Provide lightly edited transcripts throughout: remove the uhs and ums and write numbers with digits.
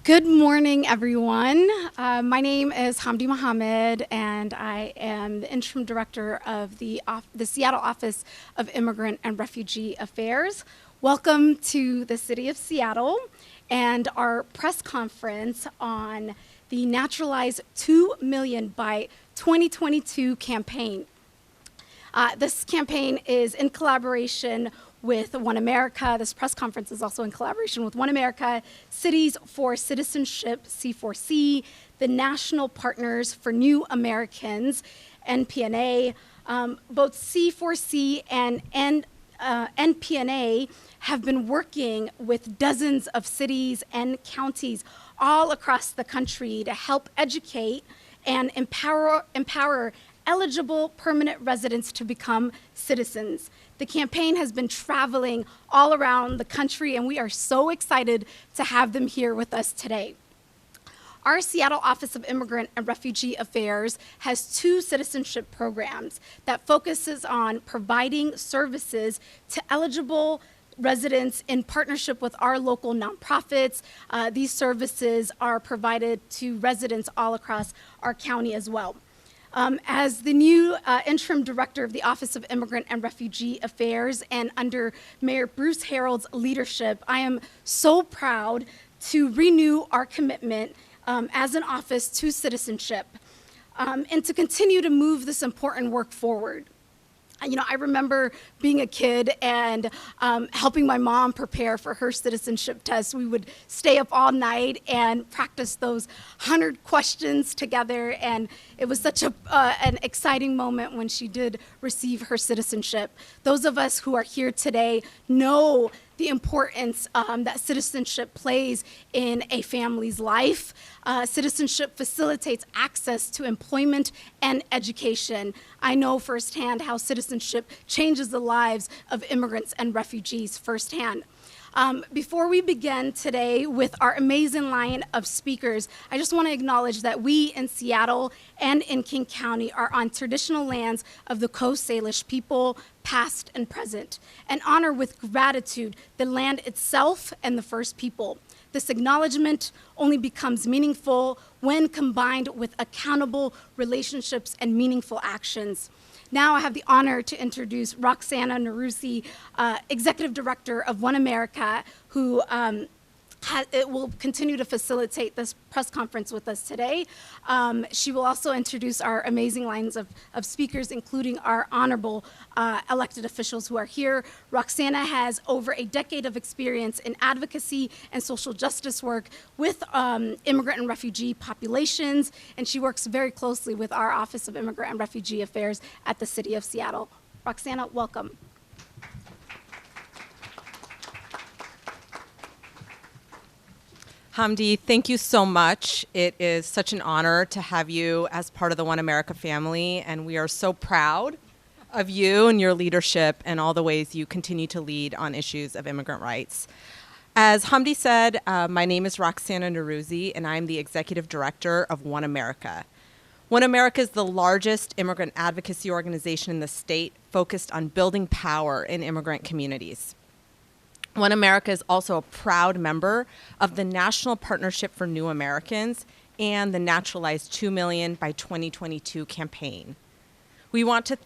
Good morning, everyone. My name is Hamdi Mohammed, and I am the interim director of the Seattle Office of Immigrant and Refugee Affairs. Welcome to the City of Seattle and our press conference on the Naturalize 2 Million by 2022 campaign. This campaign is in collaboration with OneAmerica. This press conference is also in collaboration with OneAmerica, Cities for Citizenship, C4C, the National Partners for New Americans, NPNA. Both C4C and NPNA have been working with dozens of cities and counties all across the country to help educate and empower eligible permanent residents to become citizens. The campaign has been traveling all around the country, and we are so excited to have them here with us today. Our Seattle Office of Immigrant and Refugee Affairs has 2 citizenship programs that focuses on providing services to eligible residents in partnership with our local nonprofits. These services are provided to residents all across our county as well. As the new interim director of the Office of Immigrant and Refugee Affairs and under Mayor Bruce Harrell's leadership, I am so proud to renew our commitment as an office to citizenship and to continue to move this important work forward. You know, I remember being a kid and helping my mom prepare for her citizenship test. We would stay up all night and practice those 100 questions together, and it was such an exciting moment when she did receive her citizenship. Those of us who are here today know the importance that citizenship plays in a family's life. Citizenship facilitates access to employment and education. I know firsthand how citizenship changes the lives of immigrants and refugees firsthand. Before we begin today with our amazing line of speakers, I just want to acknowledge that we in Seattle and in King County are on traditional lands of the Coast Salish people, past and present, and honor with gratitude the land itself and the first people. This acknowledgement only becomes meaningful when combined with accountable relationships and meaningful actions. Now I have the honor to introduce Roxanna Narusi, Executive Director of OneAmerica, who will continue to facilitate this press conference with us today. She will also introduce our amazing lines of speakers, including our honorable elected officials who are here. Roxanna has over a decade of experience in advocacy and social justice work with immigrant and refugee populations, and she works very closely with our Office of Immigrant and Refugee Affairs at the City of Seattle. Roxanna, welcome. Hamdi, thank you so much. It is such an honor to have you as part of the OneAmerica family, and we are so proud of you and your leadership and all the ways you continue to lead on issues of immigrant rights. As Hamdi said, my name is Roxanna Narusi, and I'm the Executive Director of OneAmerica. OneAmerica is the largest immigrant advocacy organization in the state focused on building power in immigrant communities. OneAmerica is also a proud member of the National Partnership for New Americans and the Naturalize 2 Million by 2022 campaign. We want to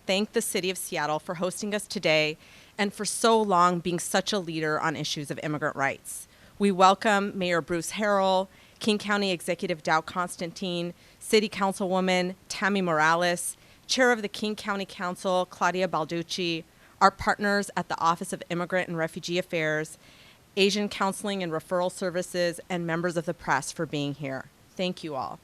thank the City of Seattle for hosting us today and for so long being such a leader on issues of immigrant rights. We welcome Mayor Bruce Harrell, King County Executive Constantine, City Councilwoman Tammy Morales, Chair of the King County Council Claudia Balducci, our partners at the Office of Immigrant and Refugee Affairs, Asian Counseling and Referral Services, and members of the press for being here. Thank you all.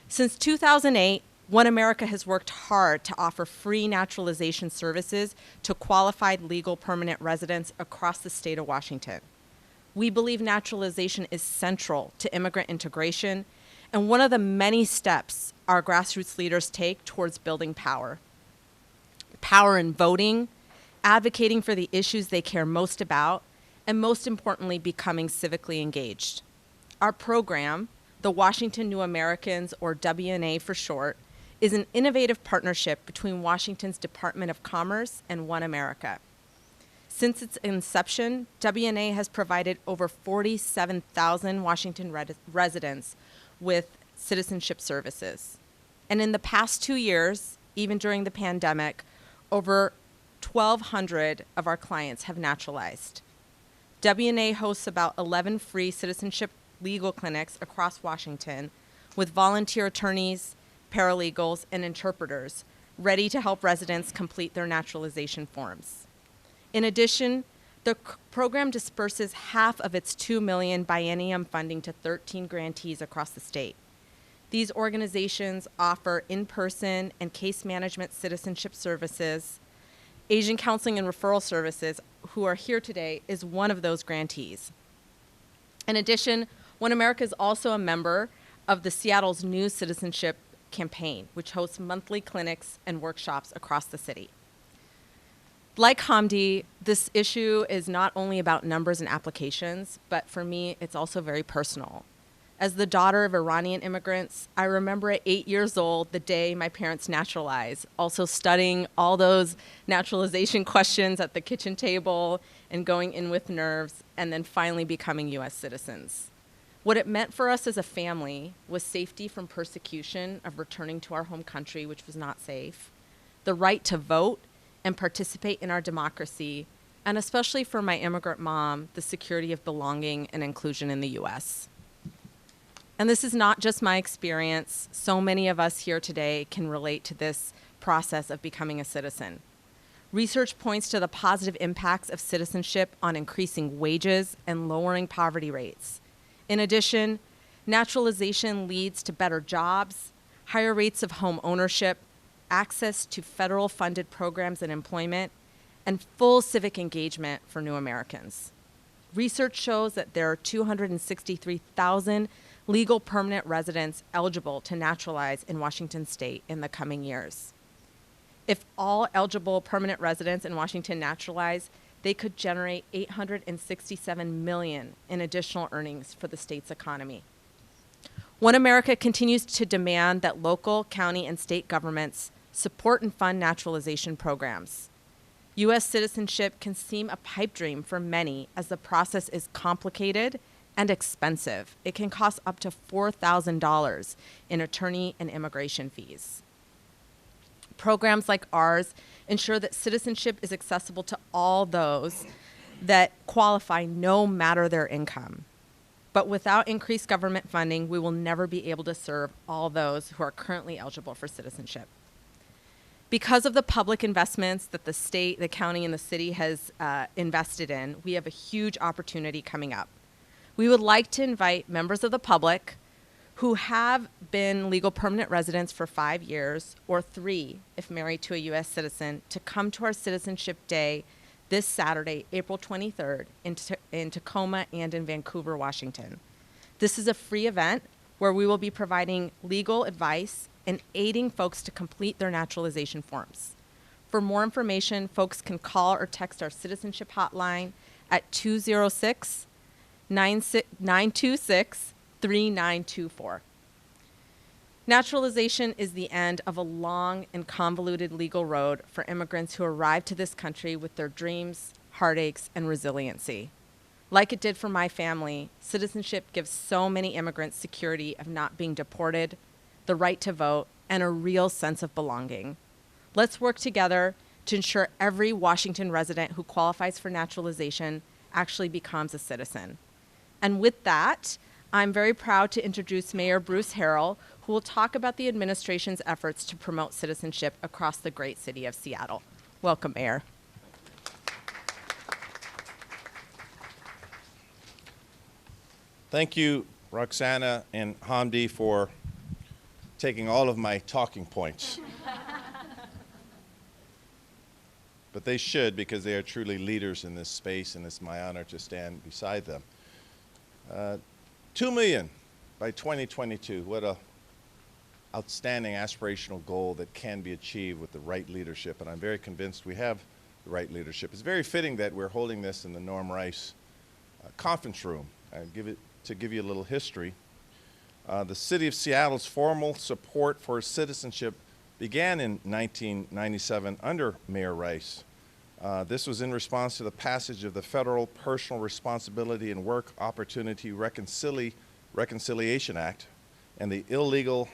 Since 2008, OneAmerica has worked hard to offer free naturalization services to qualified legal permanent residents across the state of Washington. We believe naturalization is central to immigrant integration and one of the many steps our grassroots leaders take towards building power. Power in voting, advocating for the issues they care most about, and most importantly, becoming civically engaged. Our program, the Washington New Americans, or WNA for short, is an innovative partnership between Washington's Department of Commerce and OneAmerica. Since its inception, WNA has provided over 47,000 Washington residents with citizenship services. And in the past 2 years, even during the pandemic, over 1,200 of our clients have naturalized. WNA hosts about 11 free citizenship legal clinics across Washington with volunteer attorneys, paralegals, and interpreters ready to help residents complete their naturalization forms. In addition, the program disperses half of its $2 million biennium funding to 13 grantees across the state. These organizations offer in-person and case management citizenship services. Asian counseling and referral services, who are here today, is one of those grantees. In addition, OneAmerica is also a member of the Seattle's new citizenship campaign, which hosts monthly clinics and workshops across the city. Like Hamdi, this issue is not only about numbers and applications, but for me, it's also very personal. As the daughter of Iranian immigrants, I remember at 8 years old, the day my parents naturalized, also studying all those naturalization questions at the kitchen table and going in with nerves, and then finally becoming US citizens. What it meant for us as a family was safety from persecution of returning to our home country, which was not safe, the right to vote and participate in our democracy, and especially for my immigrant mom, the security of belonging and inclusion in the US. And this is not just my experience. So many of us here today can relate to this process of becoming a citizen. Research points to the positive impacts of citizenship on increasing wages and lowering poverty rates. In addition, naturalization leads to better jobs, higher rates of home ownership, access to federal funded programs and employment, and full civic engagement for new Americans. Research shows that there are 263,000 legal permanent residents eligible to naturalize in Washington state in the coming years. If all eligible permanent residents in Washington naturalize, they could generate $867 million in additional earnings for the state's economy. OneAmerica continues to demand that local, county, and state governments support and fund naturalization programs. U.S. citizenship can seem a pipe dream for many as the process is complicated and expensive. It can cost up to $4,000 in attorney and immigration fees. Programs like ours ensure that citizenship is accessible to all those that qualify no matter their income. But without increased government funding, we will never be able to serve all those who are currently eligible for citizenship. Because of the public investments that the state, the county, and the city has invested in, we have a huge opportunity coming up. We would like to invite members of the public who have been legal permanent residents for 5 years, or 3 if married to a U.S. citizen, to come to our Citizenship Day this Saturday, April 23rd, in Tacoma and in Vancouver, Washington. This is a free event where we will be providing legal advice and aiding folks to complete their naturalization forms. For more information, folks can call or text our citizenship hotline at 206-926-3924. Naturalization is the end of a long and convoluted legal road for immigrants who arrive to this country with their dreams, heartaches, and resiliency. Like it did for my family, citizenship gives so many immigrants security of not being deported, the right to vote, and a real sense of belonging. Let's work together to ensure every Washington resident who qualifies for naturalization actually becomes a citizen. And with that, I'm very proud to introduce Mayor Bruce Harrell, who will talk about the administration's efforts to promote citizenship across the great city of Seattle. Welcome, Mayor. Thank you, Roxanna and Hamdi, for taking all of my talking points. But they should, because they are truly leaders in this space, and it's my honor to stand beside them. 2 million by 2022. What a outstanding aspirational goal that can be achieved with the right leadership, and I'm very convinced we have the right leadership. It's very fitting that we're holding this in the Norm Rice conference room. To give you a little history, the city of Seattle's formal support for citizenship began in 1997 under Mayor Rice. This was in response to the passage of the Federal Personal Responsibility and Work Opportunity Reconciliation Act and the Illegal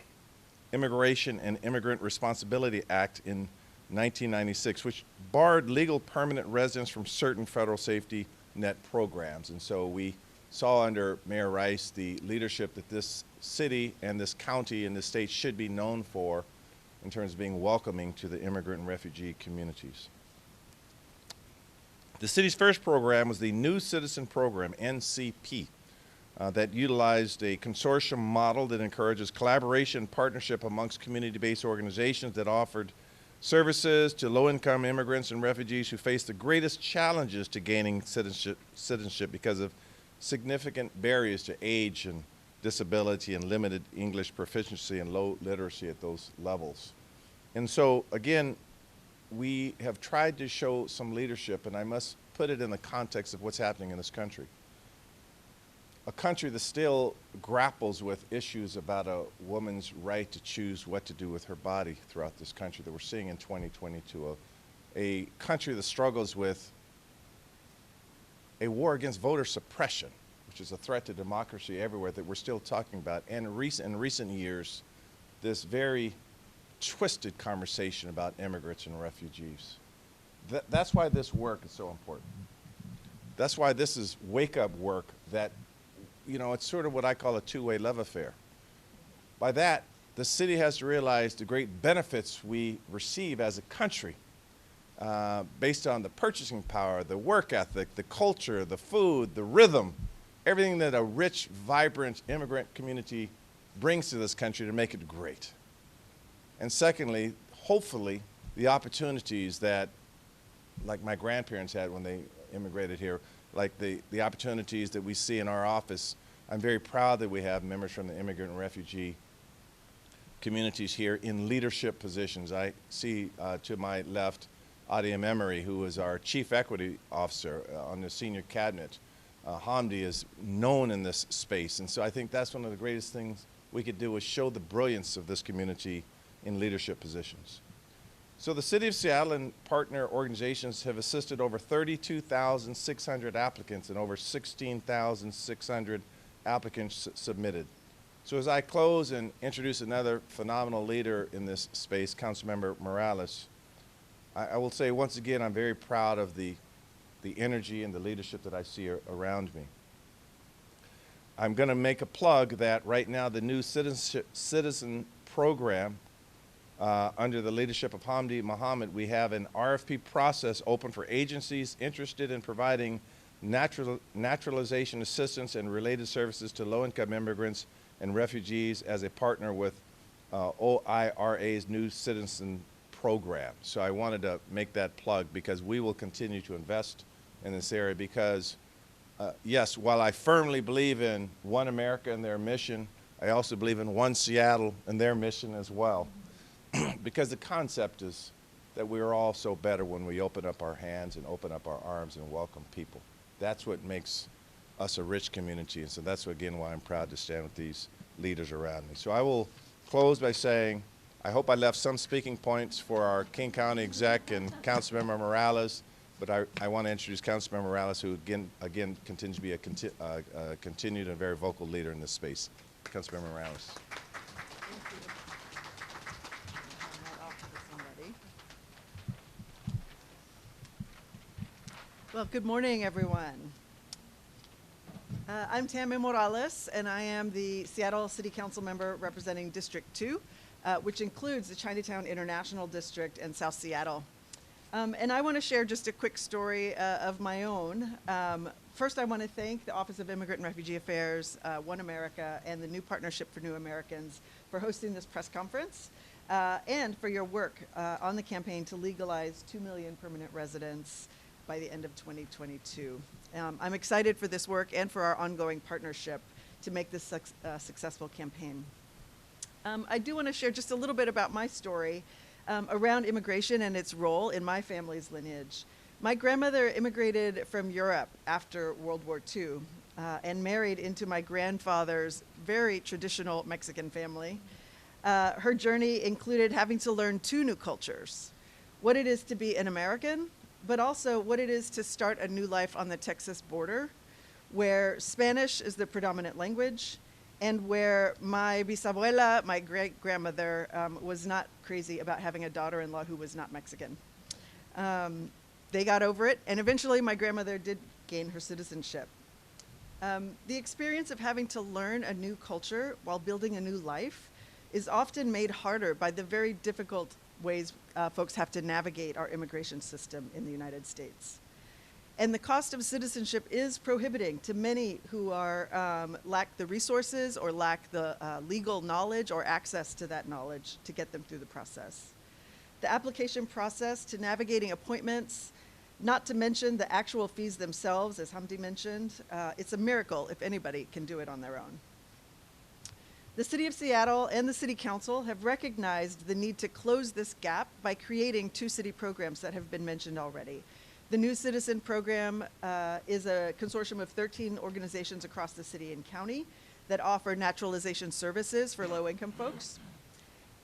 Immigration and Immigrant Responsibility Act in 1996, which barred legal permanent residence from certain federal safety net programs. And so we saw under Mayor Rice the leadership that this city and this county and this state should be known for in terms of being welcoming to the immigrant and refugee communities. The city's first program was the new Citizen Program Ncp that utilized a consortium model that encourages collaboration and partnership amongst community-based organizations that offered services to low-income immigrants and refugees who face the greatest challenges to gaining citizenship because of significant barriers to age and disability and limited English proficiency and low literacy at those levels. And so, again, we have tried to show some leadership, and I must put it in the context of what's happening in this country. A country that still grapples with issues about a woman's right to choose what to do with her body throughout this country that we're seeing in 2022. A country that struggles with a war against voter suppression, which is a threat to democracy everywhere that we're still talking about. And in recent years, this very twisted conversation about immigrants and refugees. That's why this work is so important. That's why this is wake-up work that, you know, it's sort of what I call a two-way love affair. By that, the city has to realize the great benefits we receive as a country based on the purchasing power, the work ethic, the culture, the food, the rhythm, everything that a rich, vibrant immigrant community brings to this country to make it great. And secondly, hopefully, the opportunities that, like my grandparents had when they immigrated here, like the opportunities that we see in our office. I'm very proud that we have members from the immigrant and refugee communities here in leadership positions. I see to my left Adia Memory, who is our Chief Equity Officer on the senior cabinet. Hamdi is known in this space, and so I think that's one of the greatest things we could do is show the brilliance of this community in leadership positions. So the City of Seattle and partner organizations have assisted over 32,600 applicants and over 16,600 applicants submitted. So as I close and introduce another phenomenal leader in this space, Councilmember Morales, I will say once again I'm very proud of the energy and the leadership that I see around me. I'm going to make a plug that right now the new Citizen Program under the leadership of Hamdi Mohammed, we have an RFP process open for agencies interested in providing naturalization assistance and related services to low-income immigrants and refugees as a partner with OIRA's new Citizen Program. So I wanted to make that plug because we will continue to invest in this area because, yes, while I firmly believe in OneAmerica and their mission, I also believe in One Seattle and their mission as well. Because the concept is that we are all so better when we open up our hands and open up our arms and welcome people. That's what makes us a rich community, and so that's, again, why I'm proud to stand with these leaders around me. So I will close by saying I hope I left some speaking points for our King County exec and Councilmember Morales, but I want to introduce Councilmember Morales, who again continues to be a continued and very vocal leader in this space. Councilmember Morales. Well, good morning, everyone. I'm Tammy Morales, and I am the Seattle City Council member representing District 2, which includes the Chinatown International District and South Seattle. And I want to share just a quick story of my own. First, I want to thank the Office of Immigrant and Refugee Affairs, OneAmerica, and the new Partnership for New Americans for hosting this press conference, and for your work on the campaign to legalize 2 million permanent residents by the end of 2022. I'm excited for this work and for our ongoing partnership to make this successful campaign. I do want to share just a little bit about my story around immigration and its role in my family's lineage. My grandmother immigrated from Europe after World War II and married into my grandfather's very traditional Mexican family. Her journey included having to learn 2 new cultures: what it is to be an American but also what it is to start a new life on the Texas border, where Spanish is the predominant language, and where my bisabuela, my great-grandmother, was not crazy about having a daughter-in-law who was not Mexican. They got over it, and eventually my grandmother did gain her citizenship. The experience of having to learn a new culture while building a new life is often made harder by the very difficult ways folks have to navigate our immigration system in the United States. And the cost of citizenship is prohibiting to many who are lack the resources or lack the legal knowledge or access to that knowledge to get them through the process. The application process to navigating appointments, not to mention the actual fees themselves, as Hamdi mentioned, it's a miracle if anybody can do it on their own. The City of Seattle and the City Council have recognized the need to close this gap by creating 2 city programs that have been mentioned already. The new Citizen Program is a consortium of 13 organizations across the city and county that offer naturalization services for low-income folks.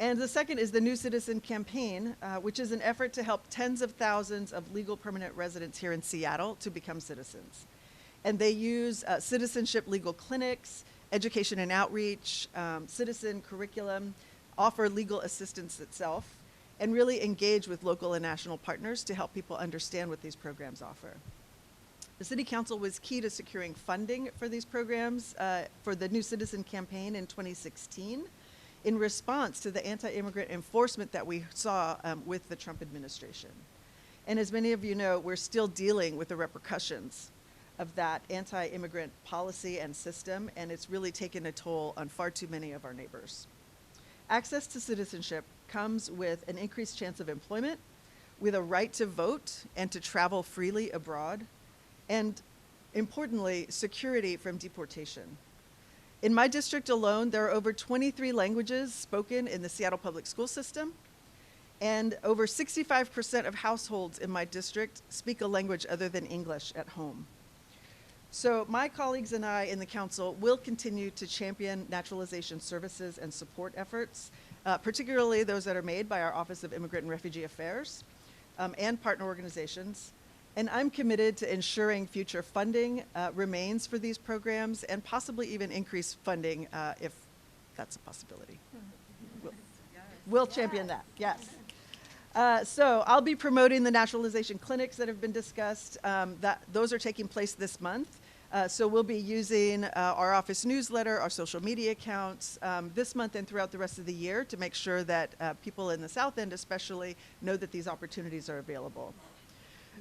And the second is the New Citizen Campaign, which is an effort to help tens of thousands of legal permanent residents here in Seattle to become citizens. And they use citizenship legal clinics, education and outreach, citizen curriculum, offer legal assistance itself, and really engage with local and national partners to help people understand what these programs offer. The City Council was key to securing funding for these programs for the New Citizen Campaign in 2016 in response to the anti-immigrant enforcement that we saw with the Trump administration. And as many of you know, we're still dealing with the repercussions of that anti-immigrant policy and system, and it's really taken a toll on far too many of our neighbors. Access to citizenship comes with an increased chance of employment, with a right to vote and to travel freely abroad, and importantly, security from deportation. In my district alone, there are over 23 languages spoken in the Seattle public school system, and over 65% of households in my district speak a language other than English at home. So my colleagues and I in the council will continue to champion naturalization services and support efforts, particularly those that are made by our Office of Immigrant and Refugee Affairs and partner organizations. And I'm committed to ensuring future funding remains for these programs and possibly even increased funding if that's a possibility. We'll champion that, yes. So I'll be promoting the naturalization clinics that have been discussed. Those are taking place this month. So we'll be using our office newsletter, our social media accounts this month and throughout the rest of the year to make sure that people in the South End especially know that these opportunities are available.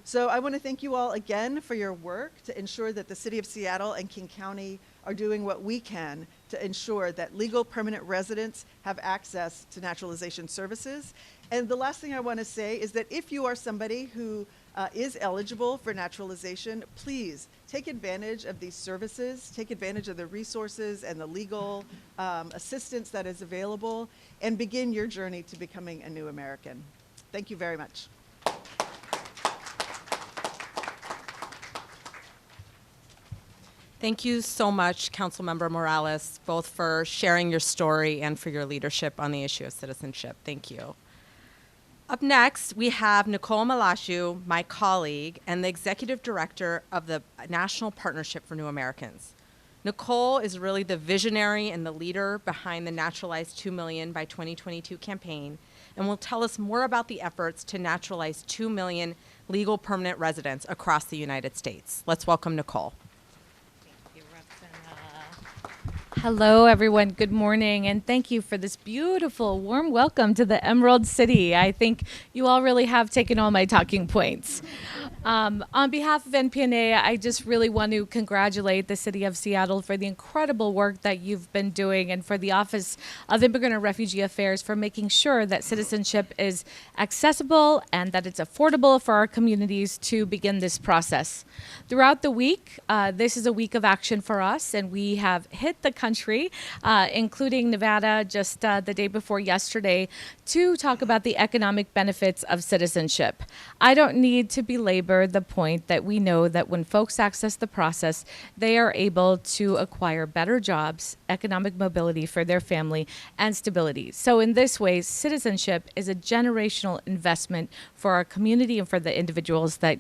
So I want to thank you all again for your work to ensure that the City of Seattle and King County are doing what we can to ensure that legal permanent residents have access to naturalization services. And the last thing I want to say is that if you are somebody who is eligible for naturalization, please take advantage of these services, take advantage of the resources and the legal assistance that is available, and begin your journey to becoming a new American. Thank you very much. Thank you so much, Councilmember Morales, both for sharing your story and for your leadership on the issue of citizenship. Thank you. Up next, we have Nicole Malashu, my colleague, and the Executive Director of the National Partnership for New Americans. Nicole is really the visionary and the leader behind the Naturalize 2 Million by 2022 campaign, and will tell us more about the efforts to naturalize 2 million legal permanent residents across the United States. Let's welcome Nicole. Hello, everyone. Good morning, and thank you for this beautiful, warm welcome to the Emerald City. I think you all really have taken all my talking points. On behalf of NPNA, I just really want to congratulate the City of Seattle for the incredible work that you've been doing, and for the Office of Immigrant and Refugee Affairs for making sure that citizenship is accessible and that it's affordable for our communities to begin this process. Throughout the week, this is a week of action for us, and we have hit the country, including Nevada just the day before yesterday, to talk about the economic benefits of citizenship. I don't need to belabor belabor the point that we know that when folks access the process, they are able to acquire better jobs, economic mobility for their family, and stability. So in this way, citizenship is a generational investment for our community and for the individuals that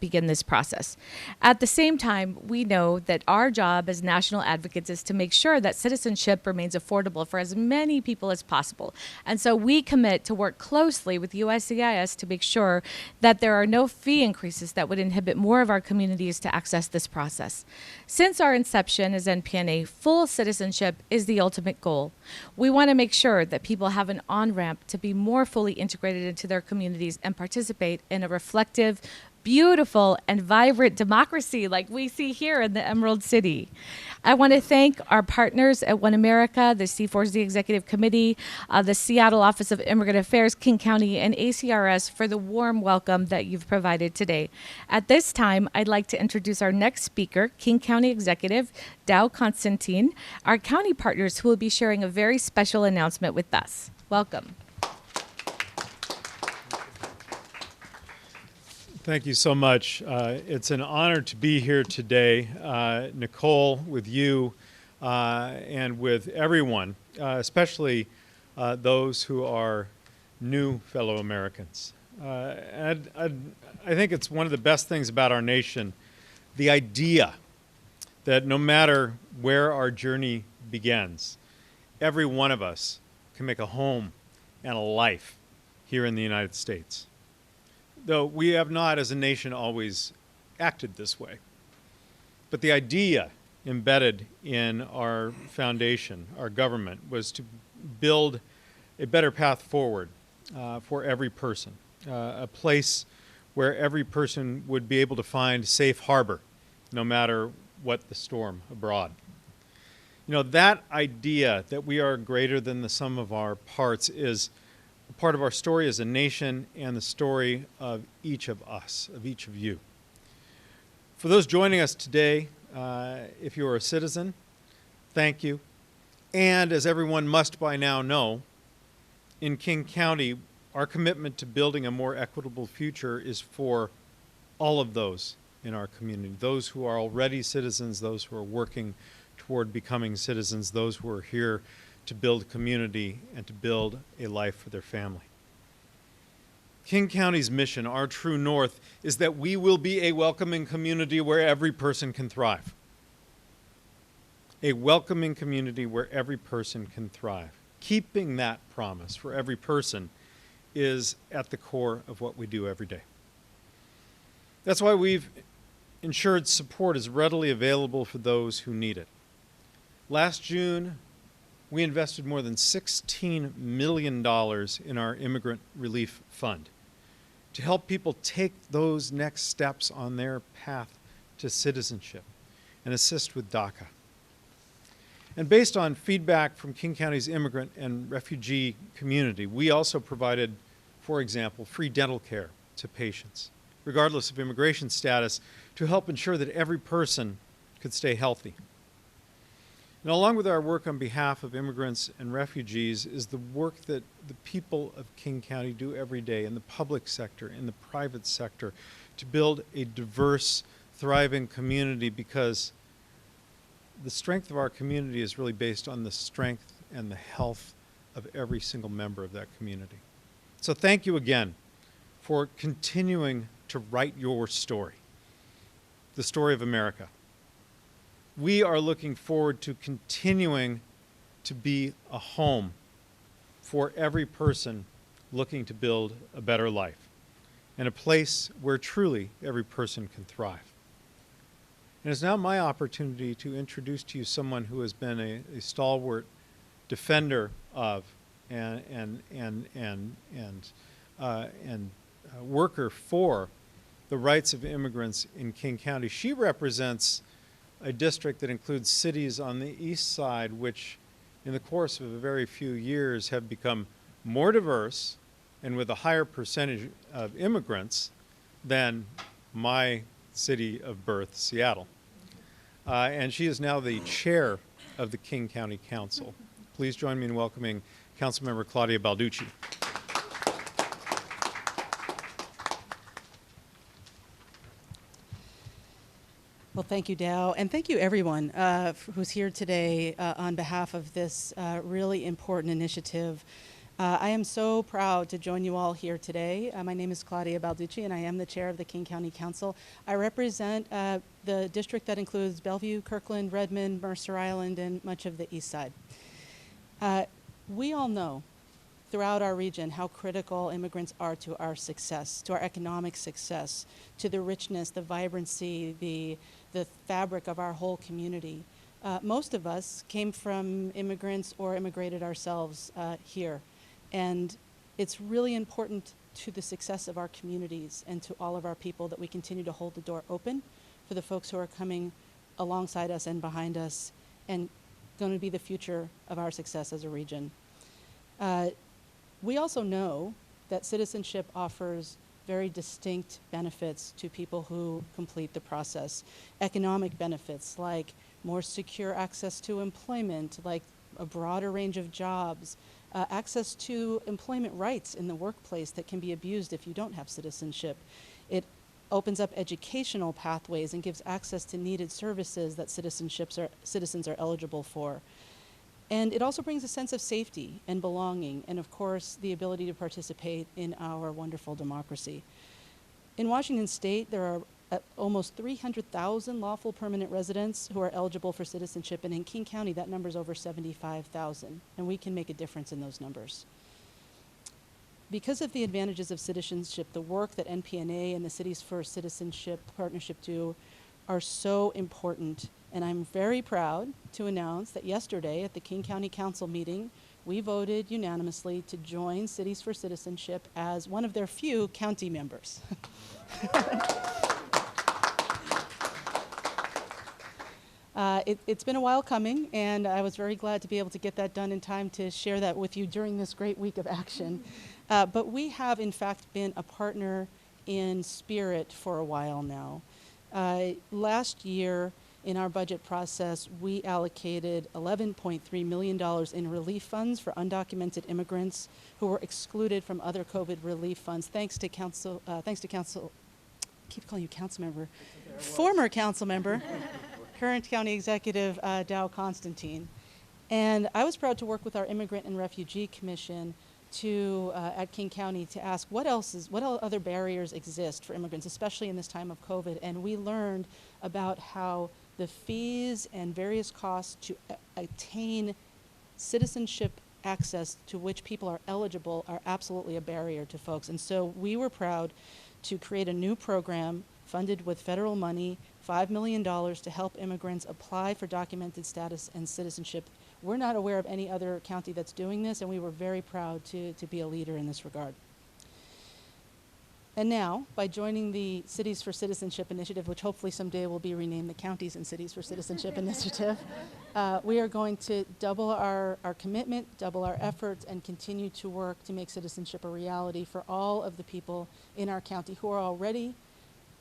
begin this process. At the same time, we know that our job as national advocates is to make sure that citizenship remains affordable for as many people as possible. And so we commit to work closely with USCIS to make sure that there are no fee increases that would inhibit more of our communities to access this process. Since our inception as NPNA, full citizenship is the ultimate goal. We want to make sure that people have an on-ramp to be more fully integrated into their communities and participate in a reflective, beautiful, and vibrant democracy like we see here in the Emerald City. I want to thank our partners at OneAmerica, the C4Z Executive Committee, the Seattle Office of Immigrant Affairs, King County, and ACRS for the warm welcome that you've provided today. At this time, I'd like to introduce our next speaker, King County Executive Dow Constantine, our county partners who will be sharing a very special announcement with us. Welcome. Thank you so much. It's an honor to be here today, Nicole, with you and with everyone, especially those who are new fellow Americans. I think it's one of the best things about our nation, the idea that no matter where our journey begins, every one of us can make a home and a life here in the United States. Though we have not, as a nation, always acted this way. But the idea embedded in our foundation, our government, was to build a better path forward for every person, a place where every person would be able to find safe harbor, no matter what the storm abroad. You know, that idea that we are greater than the sum of our parts is part of our story as a nation and the story of each of us, of each of you. For those joining us today, if you are a citizen, thank you. And as everyone must by now know, in King County, our commitment to building a more equitable future is for all of those in our community, those who are already citizens, those who are working toward becoming citizens, those who are here to build community and to build a life for their family. King County's mission, our true north, is that we will be a welcoming community where every person can thrive. A welcoming community where every person can thrive. Keeping that promise for every person is at the core of what we do every day. That's why we've ensured support is readily available for those who need it. Last June, we invested more than $16 million in our Immigrant Relief Fund to help people take those next steps on their path to citizenship and assist with DACA. And based on feedback from King County's immigrant and refugee community, we also provided, for example, free dental care to patients, regardless of immigration status, to help ensure that every person could stay healthy. And along with our work on behalf of immigrants and refugees is the work that the people of King County do every day in the public sector, in the private sector, to build a diverse, thriving community, because the strength of our community is really based on the strength and the health of every single member of that community. So thank you again for continuing to write your story, the story of America. We are looking forward to continuing to be a home for every person looking to build a better life, and a place where truly every person can thrive. And it's now my opportunity to introduce to you someone who has been a stalwart defender of and worker for the rights of immigrants in King County. She represents a district that includes cities on the east side, which in the course of a very few years have become more diverse and with a higher percentage of immigrants than my city of birth, Seattle. And she is now the chair of the King County Council. Please join me in welcoming Councilmember Claudia Balducci. Well, thank you, Dow, and thank you everyone who's here today on behalf of this really important initiative. I am so proud to join you all here today. My name is Claudia Balducci, and I am the chair of the King County Council. I represent the district that includes Bellevue, Kirkland, Redmond, Mercer Island, and much of the east side. We all know throughout our region how critical immigrants are to our success, to our economic success, to the richness, the vibrancy, the fabric of our whole community. Most of us came from immigrants or immigrated ourselves here. And it's really important to the success of our communities and to all of our people that we continue to hold the door open for the folks who are coming alongside us and behind us and going to be the future of our success as a region. We also know that citizenship offers very distinct benefits to people who complete the process. Economic benefits like more secure access to employment, like a broader range of jobs, access to employment rights in the workplace that can be abused if you don't have citizenship. It opens up educational pathways and gives access to needed services that citizens are eligible for. And it also brings a sense of safety and belonging, and of course, the ability to participate in our wonderful democracy. In Washington State, there are almost 300,000 lawful permanent residents who are eligible for citizenship, and in King County, that number is over 75,000, and we can make a difference in those numbers. Because of the advantages of citizenship, the work that NPNA and the Cities for Citizenship Partnership do are so important. And I'm very proud to announce that yesterday at the King County Council meeting, we voted unanimously to join Cities for Citizenship as one of their few county members. It's been a while coming, and I was very glad to be able to get that done in time to share that with you during this great week of action. But we have, in fact, been a partner in spirit for a while now. Last year, in our budget process, we allocated $11.3 million in relief funds for undocumented immigrants who were excluded from other COVID relief funds, thanks to keep calling you council member, former council member, current county executive Dow Constantine. And I was proud to work with our Immigrant and Refugee Commission at King County to ask what other barriers exist for immigrants, especially in this time of COVID. And we learned about how the fees and various costs to attain citizenship access to which people are eligible are absolutely a barrier to folks. And so we were proud to create a new program funded with federal money, $5 million to help immigrants apply for documented status and citizenship. We're not aware of any other county that's doing this, and we were very proud to be a leader in this regard. And now, by joining the Cities for Citizenship Initiative, which hopefully someday will be renamed the Counties and Cities for Citizenship Initiative, we are going to double our commitment, double our efforts, and continue to work to make citizenship a reality for all of the people in our county who are already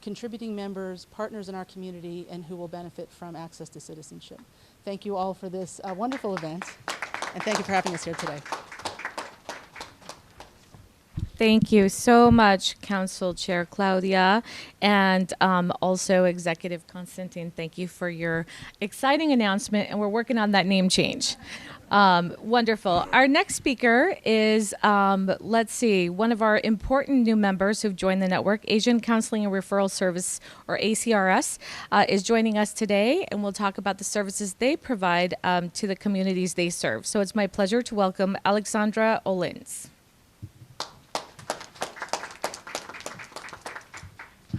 contributing members, partners in our community, and who will benefit from access to citizenship. Thank you all for this wonderful event, and thank you for having us here today. Thank you so much, Council Chair Claudia, and also Executive Constantine. Thank you for your exciting announcement, and we're working on that name change. Wonderful. Our next speaker is, let's see, one of our important new members who've joined the network, Asian Counseling and Referral Service, or ACRS, is joining us today, and we'll talk about the services they provide to the communities they serve. So it's my pleasure to welcome Alexandra Olins.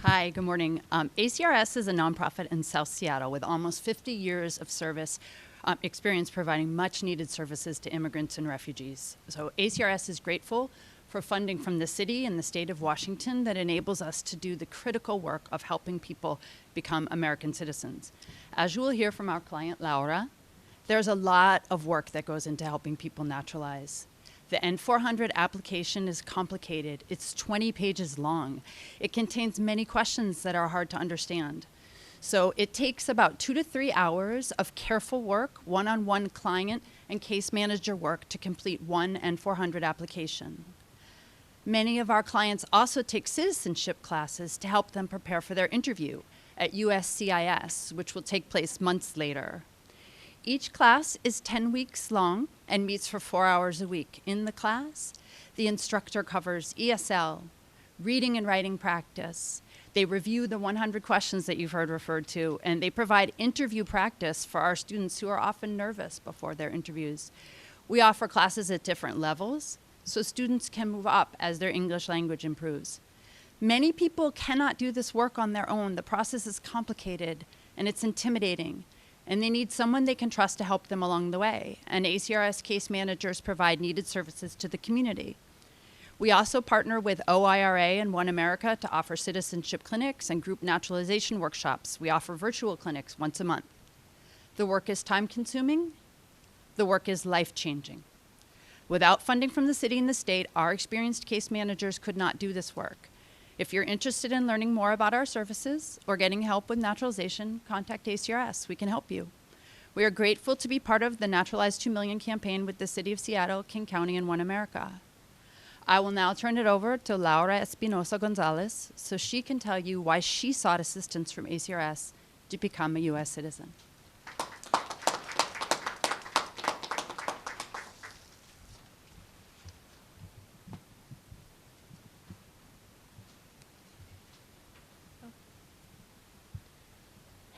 Hi, good morning. ACRS is a nonprofit in South Seattle with almost 50 years of service experience providing much needed services to immigrants and refugees. So ACRS is grateful for funding from the city and the state of Washington that enables us to do the critical work of helping people become American citizens. As you will hear from our client, Laura, there's a lot of work that goes into helping people naturalize. The N400 application is complicated. It's 20 pages long. It contains many questions that are hard to understand. So it takes about 2 to 3 hours of careful work, one-on-one client and case manager work to complete one N400 application. Many of our clients also take citizenship classes to help them prepare for their interview. at USCIS, which will take place months later. Each class is 10 weeks long and meets for 4 hours a week. In the class, the instructor covers ESL, reading and writing practice. They review the 100 questions that you've heard referred to, and they provide interview practice for our students who are often nervous before their interviews. We offer classes at different levels, so students can move up as their English language improves. Many people cannot do this work on their own. The process is complicated and it's intimidating, and they need someone they can trust to help them along the way. And ACRS case managers provide needed services to the community. We also partner with OIRA and OneAmerica to offer citizenship clinics and group naturalization workshops. We offer virtual clinics once a month. The work is time-consuming. The work is life-changing. Without funding from the city and the state, our experienced case managers could not do this work. If you're interested in learning more about our services or getting help with naturalization, contact ACRS. We can help you. We are grateful to be part of the Naturalize 2 Million campaign with the City of Seattle, King County, and OneAmerica. I will now turn it over to Laura Espinosa Gonzalez so she can tell you why she sought assistance from ACRS to become a U.S. citizen.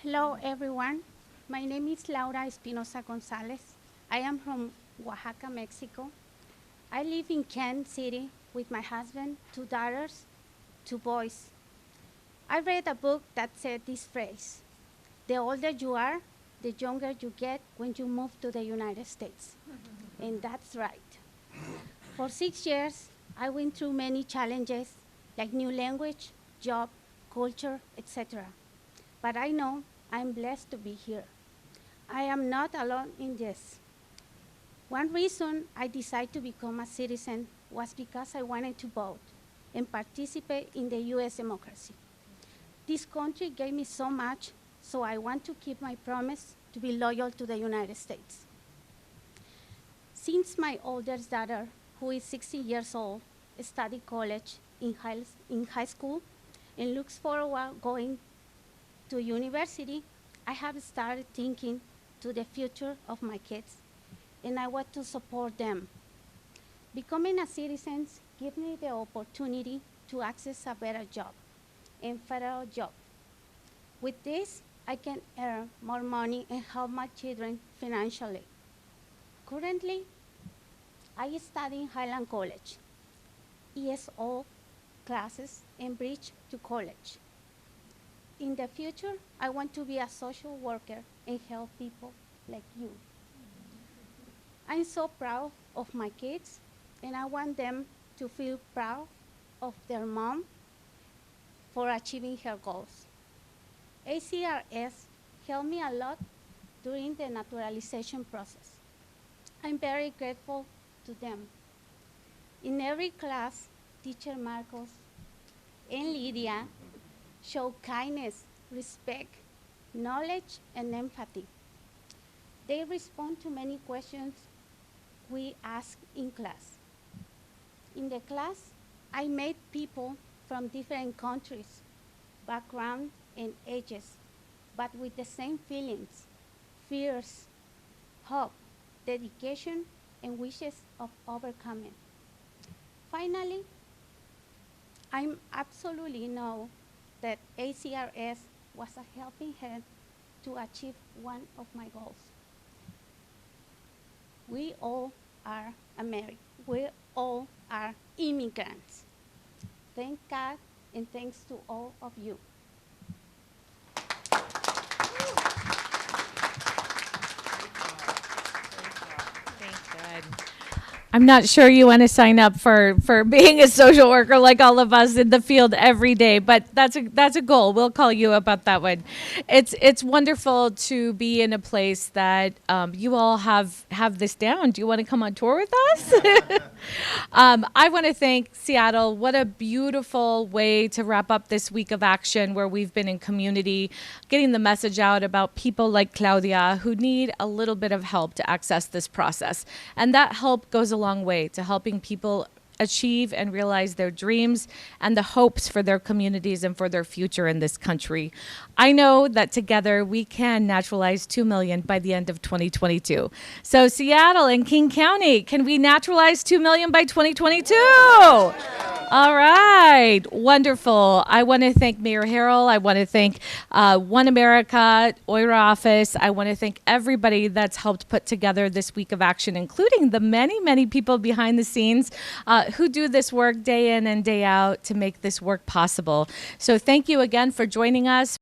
Hello, everyone. My name is Laura Espinosa Gonzalez. I am from Oaxaca, Mexico. I live in Kansas City with my husband, 2 daughters, 2 boys. I read a book that said this phrase: the older you are, the younger you get when you move to the United States. And that's right. For 6 years, I went through many challenges like new language, job, culture, etc. But I know I'm blessed to be here. I am not alone in this. One reason I decided to become a citizen was because I wanted to vote and participate in the U.S. democracy. This country gave me so much, so I want to keep my promise to be loyal to the United States. Since my oldest daughter, who is 16 years old, studied college in high school and looks forward going to university, I have started thinking to the future of my kids, and I want to support them. Becoming a citizen gives me the opportunity to access a better job, and federal job. With this, I can earn more money and help my children financially. Currently, I study in Highland College, ESO classes, and bridge to college. In the future, I want to be a social worker and help people like you. I'm so proud of my kids, and I want them to feel proud of their mom for achieving her goals. ACRS helped me a lot during the naturalization process. I'm very grateful to them. In every class, Teacher Marcos and Lydia show kindness, respect, knowledge, and empathy. They respond to many questions we ask in class. In the class, I met people from different countries, backgrounds, and ages, but with the same feelings, fears, hope, dedication, and wishes of overcoming. Finally, I absolutely know that ACRS was a helping hand to achieve one of my goals. We all are Americans. We all are immigrants. Thank God, and thanks to all of you. I'm not sure you want to sign up for being a social worker like all of us in the field every day, but that's a goal. We'll call you about that one. It's wonderful to be in a place that you all have this down. Do you want to come on tour with us? I want to thank Seattle. What a beautiful way to wrap up this week of action where we've been in community, getting the message out about people like Claudia who need a little bit of help to access this process. And that help goes a long way to helping people achieve and realize their dreams and the hopes for their communities and for their future in this country. I know that together we can naturalize 2 million by the end of 2022. So Seattle and King County, can we naturalize 2 million by 2022? All right, wonderful. I want to thank Mayor Harrell. I want to thank OneAmerica, OIRA office. I want to thank everybody that's helped put together this week of action, including the many, many people behind the scenes who do this work day in and day out to make this work possible. So thank you again for joining us.